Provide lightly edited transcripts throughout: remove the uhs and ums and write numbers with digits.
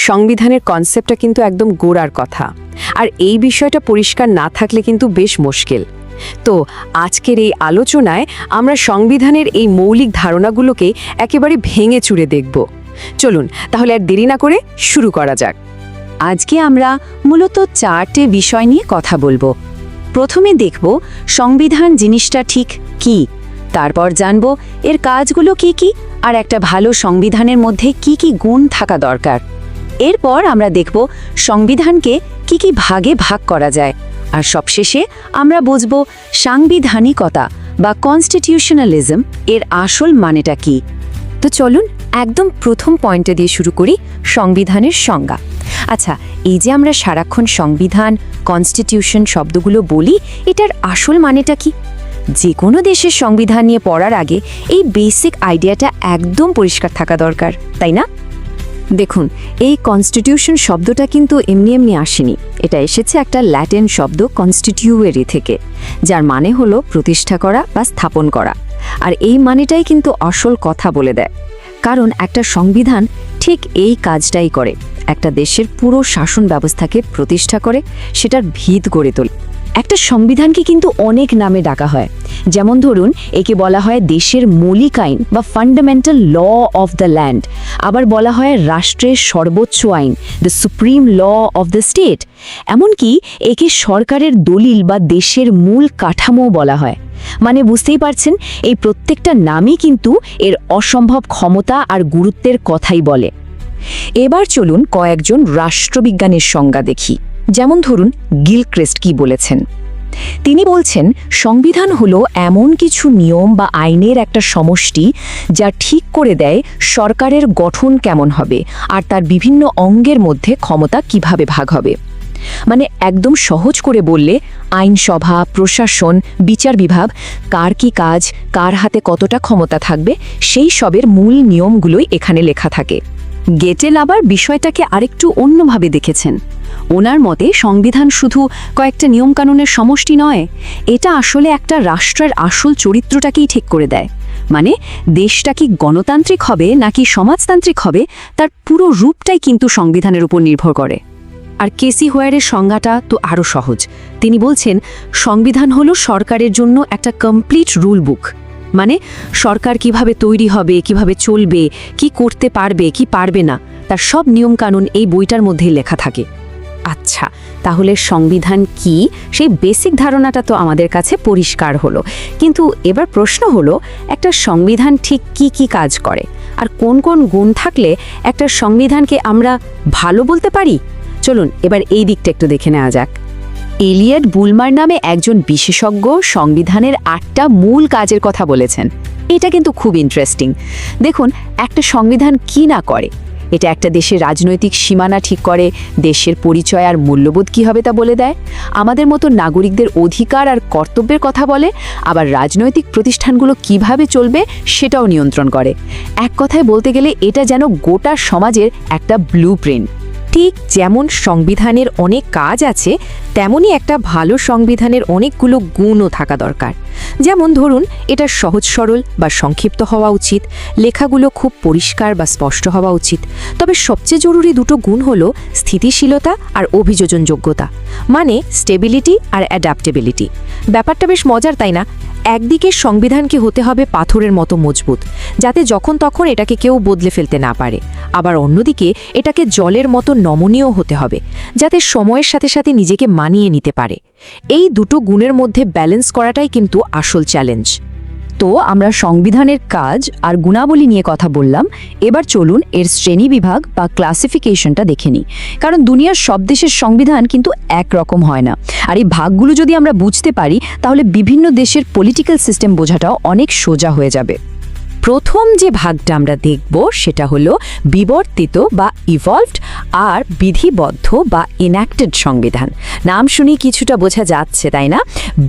সংবিধানের কনসেপ্টটা কিন্তু একদম গোড়ার কথা, আর এই বিষয়টা পরিষ্কার না থাকলে কিন্তু বেশ মুশকিল। তো আজকের এই আলোচনায় আমরা সংবিধানের এই মৌলিক ধারণাগুলোকে একেবারে ভেঙে চুরে দেখব। চলুন তাহলে আর দেরি না করে শুরু করা যাক। আজকে আমরা মূলত 4টে বিষয় নিয়ে কথা বলবো। প্রথমে দেখব সংবিধান জিনিসটা ঠিক কি, তারপর জানব এর কাজগুলো কি কি, আর একটা ভালো সংবিধানের মধ্যে কি কি গুণ থাকা দরকার। এরপর আমরা দেখব সংবিধানকে কি কি ভাগে ভাগ করা যায়, আর সবশেষে আমরা বুঝব সাংবিধানিকতা বা কনস্টিটিউশনালিজম এর আসল মানেটা কি। তো চলুন একদম প্রথম পয়েন্টে দিয়ে শুরু করি, সংবিধানের সংজ্ঞা। আচ্ছা, এই যে আমরা সারাক্ষণ সংবিধান, কনস্টিটিউশন শব্দগুলো বলি, এটার আসল মানেটা কি? যে কোনো দেশের সংবিধান নিয়ে পড়ার আগে এই বেসিক আইডিয়াটা একদম পরিষ্কার থাকা দরকার, তাই না? দেখুন, এই কনস্টিটিউশন শব্দটা কিন্তু এমনি এমনি আসেনি। এটা এসেছে একটা ল্যাটিন শব্দ কনস্টিটিউয়েরি থেকে, যার মানে হলো প্রতিষ্ঠা করা বা স্থাপন করা। আর এই মানেটাই কিন্তু আসল কথা বলে দেয়, কারণ একটা সংবিধান ঠিক এই কাজটাই করে, একটা দেশের পুরো শাসন ব্যবস্থাকে প্রতিষ্ঠা করে, সেটার ভিত গড়ে তোলে। একটা সংবিধানকে কিন্তু অনেক নামে ডাকা হয়, যেমন ধরুন একে বলা হয় দেশের মৌলিক আইন বা fundamental law of the land, আবার বলা হয় রাষ্ট্রের সর্বোচ্চ আইন, the supreme law of the state. এমনকি একে সরকারের দলিল বা দেশের মূল কাঠামো বলা হয়। মানে বুঝতেই পারছেন, এই প্রত্যেকটা নামই কিন্তু এর অসম্ভব ক্ষমতা আর গুরুত্বের কথাই বলে। এবার চলুন কয়েকজন রাষ্ট্রবিজ্ঞানের সংজ্ঞা দেখি। যেমন ধরুন গিলক্রিস্ট কি বলেছেন। তিনি বলছেন সংবিধান হলো এমন কিছু নিয়ম বা আইনের একটা সমষ্টি যা ঠিক করে দেয় সরকারের গঠন কেমন হবে আর তার বিভিন্ন অঙ্গের মধ্যে ক্ষমতা কিভাবে ভাগ হবে। মানে একদম সহজ করে বললে আইনসভা, প্রশাসন, বিচার বিভাগ, কার কি কাজ, কার হাতে কতটা ক্ষমতা থাকবে, সেই সবের মূল নিয়মগুলোই এখানে লেখা থাকে। গেটেল আবার বিষয়টাকে আরেকটু অন্যভাবে দেখেছেন। ওনার মতে সংবিধান শুধু কয়েকটা নিয়মকানুনের সমষ্টি নয়, এটা আসলে একটা রাষ্ট্রের আসল চরিত্রটাকেই ঠিক করে দেয়। মানে দেশটা কি গণতান্ত্রিক হবে নাকি সমাজতান্ত্রিক হবে, তার পুরো রূপটাই কিন্তু সংবিধানের উপর নির্ভর করে। আর কেসি হোয়ারের সংজ্ঞাটা তো আরও সহজ। তিনি বলছেন সংবিধান হলো সরকারের জন্য একটা কমপ্লিট রুল বুক। মানে সরকার কিভাবে তৈরি হবে, কিভাবে চলবে, কি করতে পারবে, কি পারবে না, তার সব নিয়মকানুন এই বইটার মধ্যেই লেখা থাকে। আচ্ছা, তাহলে সংবিধান কি, সেই বেসিক ধারণাটা তো আমাদের কাছে পরিষ্কার হলো। কিন্তু এবার প্রশ্ন হলো, একটা সংবিধান ঠিক কি কি কাজ করে, আর কোন কোন গুণ থাকলে একটা সংবিধানকে আমরা ভালো বলতে পারি? চলুন এবার এই দিকটা একটু দেখে নেওয়া যাক। এলিয়ট বুলমার নামে একজন বিশেষজ্ঞ সংবিধানের 8টা মূল কাজের কথা বলেছেন। এটা কিন্তু খুব ইন্টারেস্টিং। দেখুন, একটা সংবিধান কি না করে। এটা একটা দেশের রাজনৈতিক সীমানা ঠিক করে, দেশের পরিচয় আর মূল্যবোধ কী হবে তা বলে দেয়, আমাদের মতো নাগরিকদের অধিকার আর কর্তব্যের কথা বলে, আবার রাজনৈতিক প্রতিষ্ঠানগুলো কিভাবে চলবে সেটাও নিয়ন্ত্রণ করে। এক কথায় বলতে গেলে এটা যেন গোটা সমাজের একটা ব্লুপ্রিন্ট। ঠিক যেমন সংবিধানের অনেক কাজ আছে, তেমনি একটা ভালো সংবিধানের অনেকগুলো গুণও থাকা দরকার। যেমন ধরুন এটা সহজ সরল বা সংক্ষিপ্ত হওয়া উচিত, লেখাগুলো খুব পরিষ্কার বা স্পষ্ট হওয়া উচিত। তবে সবচেয়ে জরুরি দুটো গুণ হলো স্থিতিশীলতা আর অভিযোজনযোগ্যতা, মানে স্টেবিলিটি আর অ্যাডাপ্টেবিলিটি। ব্যাপারটা বেশ মজার, তাই না? একদিকে সংবিধানকে হতে হবে পাথরের মতো মজবুত, যাতে যখন তখন এটাকে কেউ বদলে ফেলতে না পারে। আবার অন্যদিকে এটাকে জলের মতো নমনীয় হতে হবে, যাতে সময়ের সাথে সাথে নিজেকে মানিয়ে নিতে পারে। এই দুটো গুণের মধ্যে ব্যালেন্স করাটাই কিন্তু আসল চ্যালেঞ্জ। তো আমরা সংবিধানের কাজ আর গুণাবলী নিয়ে কথা বললাম। এবার চলুন এর শ্রেণীবিভাগ বা ক্লাসিফিকেশনটা দেখে নিই, কারণ দুনিয়ার সব দেশের সংবিধান কিন্তু একরকম হয় না। আর এই ভাগগুলো যদি আমরা বুঝতে পারি, তাহলে বিভিন্ন দেশের পলিটিক্যাল সিস্টেম বোঝাটাও অনেক সোজা হয়ে যাবে। প্রথম যে ভাগটা আমরা দেখব সেটা হলো বিবর্তিত বা ইভলভড আর বিধিবদ্ধ বা ইনঅ্যাক্টেড সংবিধান। নাম শুনি কিছুটা বোঝা যাচ্ছে, তাই না?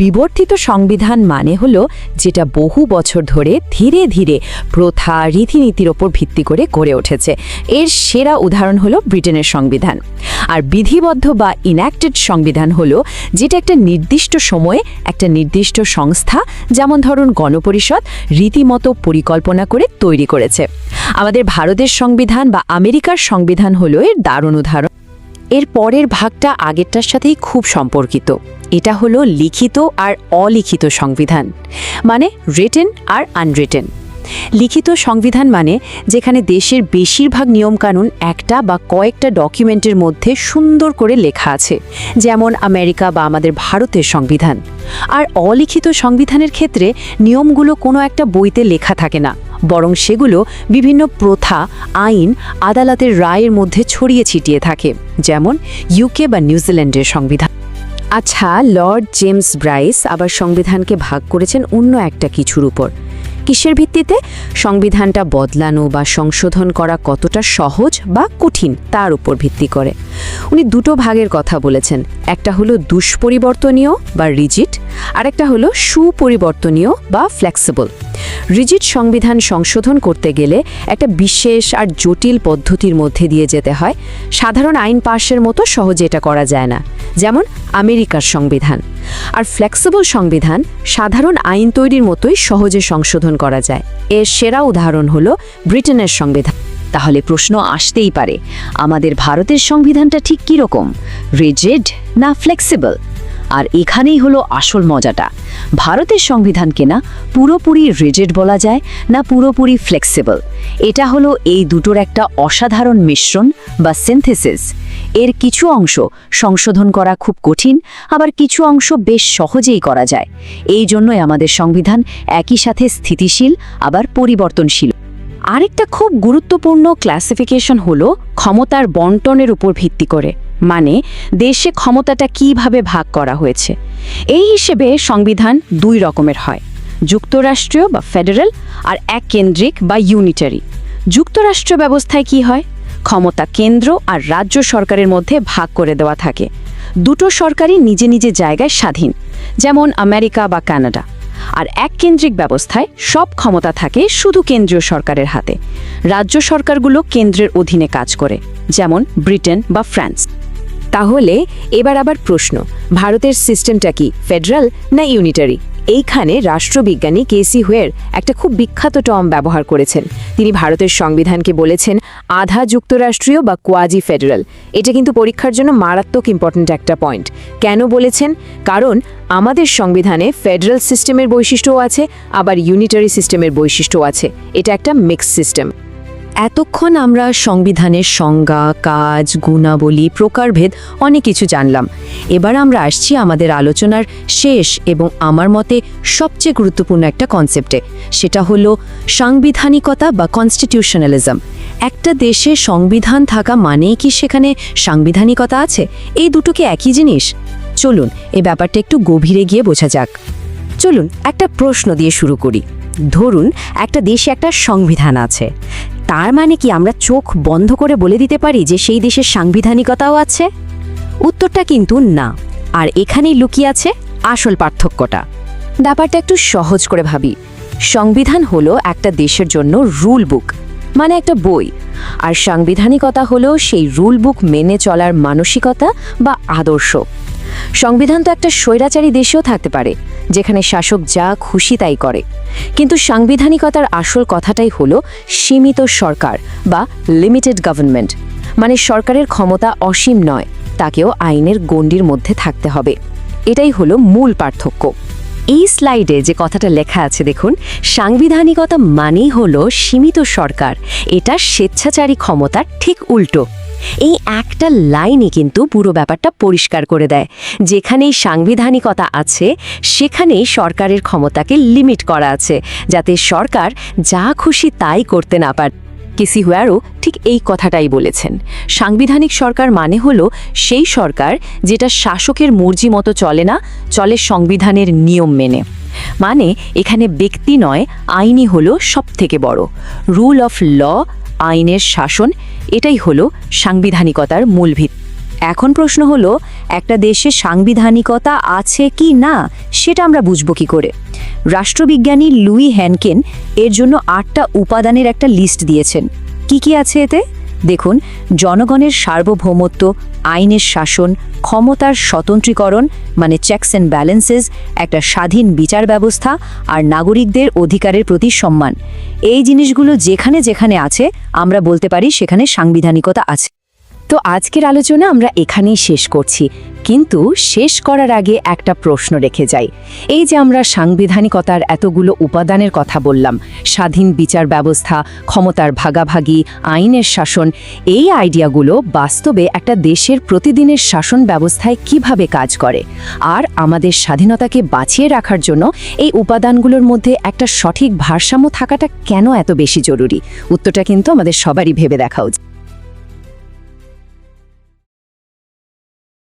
বিবর্তিত সংবিধান মানে হলো যেটা বহু বছর ধরে ধীরে ধীরে প্রথা, রীতিনীতির ওপর ভিত্তি করে গড়ে উঠেছে। এর সেরা উদাহরণ হলো ব্রিটেনের সংবিধান। আর বিধিবদ্ধ বা ইনঅ্যাক্টেড সংবিধান হলো যেটা একটা নির্দিষ্ট সময়ে একটা নির্দিষ্ট সংস্থা, যেমন ধরুন গণপরিষদ, রীতিমতো পরিকল্পনা করে তৈরি করেছে। আমাদের ভারতের সংবিধান বা আমেরিকার সংবিধান হলো এর দারুণ উদাহরণ। এর পরের ভাগটা আগেরটার সাথেই খুব সম্পর্কিত। এটা হলো লিখিত আর অলিখিত সংবিধান, মানে রিটেন আর আনরিটেন। লিখিত সংবিধান মানে যেখানে দেশের বেশিরভাগ নিয়মকানুন একটা বা কয়েকটা ডকুমেন্টের মধ্যে সুন্দর করে লেখা আছে, যেমন আমেরিকা বা আমাদের ভারতের সংবিধান। আর অলিখিত সংবিধানের ক্ষেত্রে নিয়মগুলো কোনো একটা বইতে লেখা থাকে না, বরং সেগুলো বিভিন্ন প্রথা, আইন, আদালতের রায়ের মধ্যে ছড়িয়ে ছিটিয়ে থাকে, যেমন ইউকে বা নিউজিল্যান্ডের সংবিধান। আচ্ছা, লর্ড জেমস ব্রাইস আবার সংবিধানকে ভাগ করেছেন অন্য একটা কিছুর উপর। কিসের ভিত্তিতে? সংবিধানটা বদলানো বা সংশোধন করা কতটা সহজ বা কঠিন তার উপর ভিত্তি করে। উনি দুটো ভাগের কথা বলেছেন, একটা হলো দুষ্পরিবর্তনীয় বা রিজিড, আর একটা হলো সুপরিবর্তনীয় বা ফ্লেক্সিবল। রিজিড সংবিধান সংশোধন করতে গেলে একটা বিশেষ আর জটিল পদ্ধতির মধ্যে দিয়ে যেতে হয়। সাধারণ আইন পাশের মতো সহজে এটা করা যায় না, যেমন আমেরিকার সংবিধান। আর ফ্লেক্সিবল সংবিধান সাধারণ আইন তৈরির মতোই সহজে সংশোধন করা যায়। এর সেরা উদাহরণ হলো ব্রিটেনের সংবিধান। তাহলে প্রশ্ন আসতেই পারে, আমাদের ভারতের সংবিধানটা ঠিক কী রকম, রিজিড না ফ্লেক্সিবল? আর এখানেই হলো আসল মজাটা। ভারতের সংবিধানকে না পুরোপুরি রিজিড বলা যায়, না পুরোপুরি ফ্লেক্সিবল। এটা হলো এই দুটোর একটা অসাধারণ মিশ্রণ বা সিনথেসিস। এর কিছু অংশ সংশোধন করা খুব কঠিন, আবার কিছু অংশ বেশ সহজেই করা যায়। এই জন্যই আমাদের সংবিধান একই সাথে স্থিতিশীল আবার পরিবর্তনশীল। আরেকটা খুব গুরুত্বপূর্ণ ক্লাসিফিকেশন হলো ক্ষমতার বন্টনের উপর ভিত্তি করে, মানে দেশে ক্ষমতাটা কিভাবে ভাগ করা হয়েছে। এই হিসেবে সংবিধান দুই রকমের হয়, যুক্তরাষ্ট্রীয় বা ফেডারেল, আর এককেন্দ্রিক বা ইউনিটারি। যুক্তরাষ্ট্রীয় ব্যবস্থায় কি হয়? ক্ষমতা কেন্দ্র আর রাজ্য সরকারের মধ্যে ভাগ করে দেওয়া থাকে। দুটো সরকারই নিজে নিজে জায়গায় স্বাধীন, যেমন আমেরিকা বা কানাডা। আর এককেন্দ্রিক ব্যবস্থায় সব ক্ষমতা থাকে শুধু কেন্দ্রীয় সরকারের হাতে। রাজ্য সরকারগুলো কেন্দ্রের অধীনে কাজ করে, যেমন ব্রিটেন বা ফ্রান্স। তাহলে এবার আবার প্রশ্ন, ভারতের সিস্টেমটা কি ফেডারাল না ইউনিটারি? এইখানে রাষ্ট্রবিজ্ঞানী কেসি হুয়ের একটা খুব বিখ্যাত টার্ম ব্যবহার করেছেন। তিনি ভারতের সংবিধানকে বলেছেন আধা যুক্তরাষ্ট্রীয় বা কোয়াজি ফেডারাল। এটা কিন্তু পরীক্ষার জন্য মারাত্মক ইম্পর্ট্যান্ট একটা পয়েন্ট। কেন বলেছেন? কারণ আমাদের সংবিধানে ফেডারাল সিস্টেমের বৈশিষ্ট্যও আছে, আবার ইউনিটারি সিস্টেমের বৈশিষ্ট্যও আছে। এটা একটা মিক্সড সিস্টেম। এতক্ষণ আমরা সংবিধানের সংজ্ঞা, কাজ, গুণাবলী, প্রকারভেদ অনেক কিছু জানলাম। এবার আমরা আসছি আমাদের আলোচনার শেষ এবং আমার মতে সবচেয়ে গুরুত্বপূর্ণ একটা কনসেপ্টে। সেটা হলো সাংবিধানিকতা বা কনস্টিটিউশনালিজম। একটা দেশে সংবিধান থাকা মানেই কি সেখানে সাংবিধানিকতা আছে? এই দুটো কি একই জিনিস? চলুন এই ব্যাপারটা একটু গভীরে গিয়ে বোঝা যাক। চলুন একটা প্রশ্ন দিয়ে শুরু করি। ধরুন একটা দেশে একটা সংবিধান আছে, তার মানে কি আমরা চোখ বন্ধ করে বলে দিতে পারি যে সেই দেশের সাংবিধানিকতাও আছে? উত্তরটা কিন্তু না। আর এখানেই লুকিয়ে আছে আসল পার্থক্যটা। ব্যাপারটা একটু সহজ করে ভাবি। সংবিধান হলো একটা দেশের জন্য রুল বুক, মানে একটা বই। আর সাংবিধানিকতা হলো সেই রুল বুক মেনে চলার মানসিকতা বা আদর্শ। সংবিধান তো একটা স্বৈরাচারী দেশেও থাকতে পারে, যেখানে শাসক যা খুশি তাই করে। কিন্তু সাংবিধানিকতার আসল কথাটাই হলো সীমিত সরকার বা লিমিটেড গভর্নমেন্ট। মানে সরকারের ক্ষমতা অসীম নয়, তাকেও আইনের গণ্ডির মধ্যে থাকতে হবে। এটাই হলো মূল পার্থক্য। এই স্লাইডে যে কথাটা লেখা আছে দেখুন, সাংবিধানিকতা মানেই হলো সীমিত সরকার। এটা স্বেচ্ছাচারী ক্ষমতার ঠিক উল্টো। এই একটা লাইনই কিন্তু পুরো ব্যাপারটা পরিষ্কার করে দেয়। যেখানেই সাংবিধানিকতা আছে সেখানেই সরকারের ক্ষমতাকে লিমিট করা আছে, যাতে সরকার যা খুশি তাই করতে না পারে। কেসি হুয়ারও ঠিক এই কথাটাই বলেছেন। সাংবিধানিক সরকার মানে হলো সেই সরকার যেটা শাসকের মর্জি মতো চলে না, চলে সংবিধানের নিয়ম মেনে। মানে এখানে ব্যক্তি নয়, আইনই হলো সবথেকে বড়। রুল অফ ল, আইনের শাসন, এটাই হলো সাংবিধানিকতার মূল ভিত্তি। এখন প্রশ্ন হলো, একটা দেশে সাংবিধানিকতা আছে কি না সেটা আমরা বুঝব কি করে? রাষ্ট্রবিজ্ঞানী লুই হ্যানকেন এর জন্য 8টা উপাদানের একটা লিস্ট দিয়েছেন। কি কি আছে এতে? দেখুন, জনগণের সার্বভৌমত্ব, আইনের শাসন, ক্ষমতার স্বতন্ত্রীকরণ মানে চেকস অ্যান্ড ব্যালেন্সেস, একটা স্বাধীন বিচার ব্যবস্থা আর নাগরিকদের অধিকারের প্রতি সম্মান, এই জিনিসগুলো যেখানে যেখানে আছে আমরা বলতে পারি সেখানে সাংবিধানিকতা আছে। তো আজকের আলোচনা আমরা এখানেই শেষ করছি, কিন্তু শেষ করার আগে একটা প্রশ্ন রেখে যাই। এই যে আমরা সাংবিধানিকতার এতগুলো উপাদানের কথা বললাম, স্বাধীন বিচার ব্যবস্থা, ক্ষমতার ভাগাভাগি, আইনের শাসন, এই আইডিয়াগুলো বাস্তবে একটা দেশের প্রতিদিনের শাসন ব্যবস্থায় কিভাবে কাজ করে, আর আমাদের স্বাধীনতাকে বাঁচিয়ে রাখার জন্য এই উপাদানগুলোর মধ্যে একটা সঠিক ভারসাম্য থাকাটা কেন এত বেশি জরুরি? উত্তরটা কিন্তু আমাদের সবারই ভেবে দেখা উচিত।